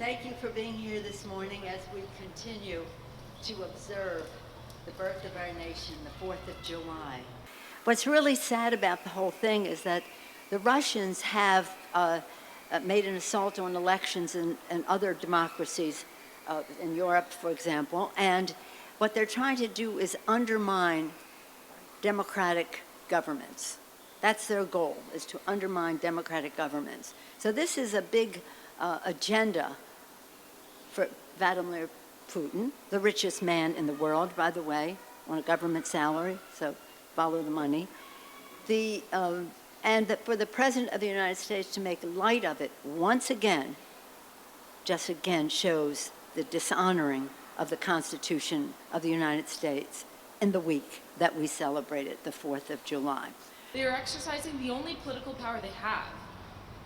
Thank you for being here this morning as we continue to observe the birth of our nation, the 4th of July. What's really sad about the whole thing is that the Russians have made an assault on elections in other democracies, in Europe, for example, and what they're trying to do is undermine democratic governments. That's their goal, is to undermine democratic governments. So this is a big agenda for Vladimir Putin, the richest man in the world, by the way, on a government salary, so follow the money. For the President of the United States to make light of it once again, just again shows the dishonoring of the Constitution of the United States in the week that we celebrated the 4th of July. They are exercising the only political power they have.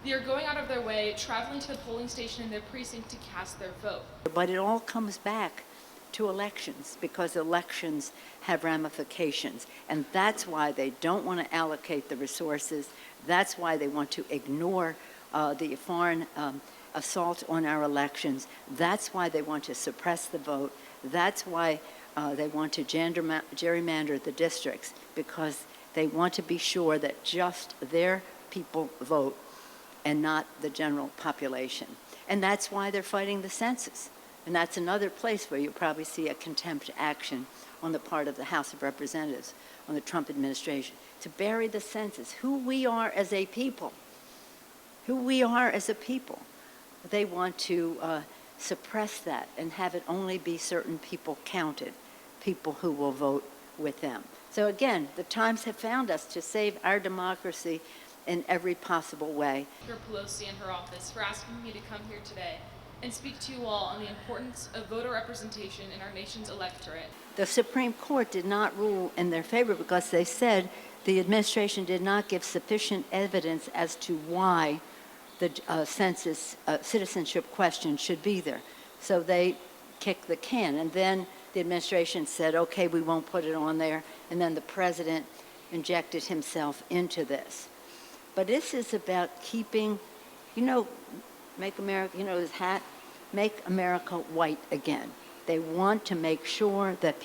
They are going out of their way, traveling to the polling station in their precinct to cast their vote. But it all comes back to elections, because elections have ramifications. And that's why they don't want to allocate the resources. That's why they want to ignore the foreign assault on our elections. That's why they want to suppress the vote. That's why they want to gerrymander the districts, because they want to be sure that just their people vote and not the general population. And that's why they're fighting the census. And that's another place where you'll probably see a contempt action on the part of the House of Representatives, on the Trump administration, to bury the census, who we are as a people. Who we are as a people. They want to suppress that and have it only be certain people counted, people who will vote with them. So again, the times have found us to save our democracy in every possible way. Speaker Pelosi and her office for asking me to come here today and speak to you all on the importance of voter representation in our nation's electorate. The Supreme Court did not rule in their favor because they said the administration did not give sufficient evidence as to why the census citizenship question should be there. So they kicked the can, and then the administration said, okay, we won't put it on there, and then the president injected himself into this. But this is about keeping, make America, his hat, make America white again. They want to make sure that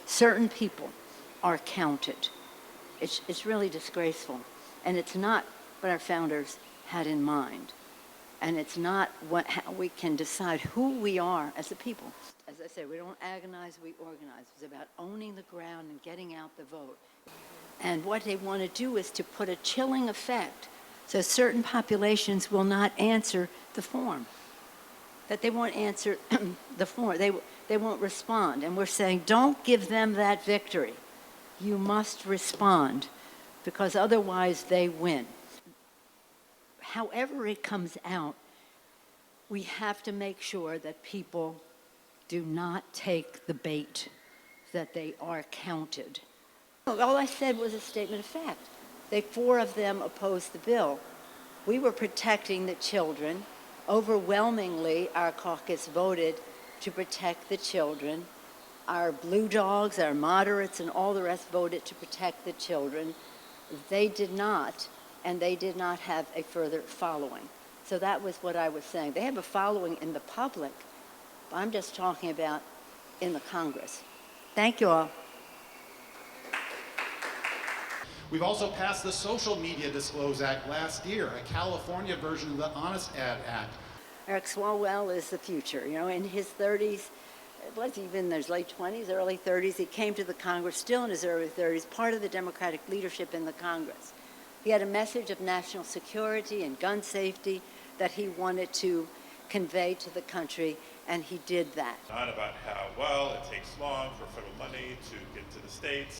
certain people are counted. It's really disgraceful. And it's not what our founders had in mind. And it's not how we can decide who we are as a people. As I say, we don't agonize, we organize. It's about owning the ground and getting out the vote. And what they want to do is to put a chilling effect so certain populations will not answer the form, that they won't answer the form, they won't respond. And we're saying, don't give them that victory. You must respond, because otherwise they win. However it comes out, we have to make sure that people do not take the bait, that they are counted. All I said was a statement of fact. 4 of them opposed the bill. We were protecting the children. Overwhelmingly, our caucus voted to protect the children. Our blue dogs, our moderates, and all the rest voted to protect the children. They did not, and they did not have a further following. So that was what I was saying. They have a following in the public, but I'm just talking about in the Congress. Thank you all. We've also passed the Social Media Disclose Act last year, a California version of the Honest Ad Act. Eric Swalwell is the future. In his 30s, even his late 20s, early 30s, he came to the Congress, still in his early 30s, part of the Democratic leadership in the Congress. He had a message of national security and gun safety that he wanted to convey to the country, and he did that. Not about how, well, it takes long for federal money to get to the states.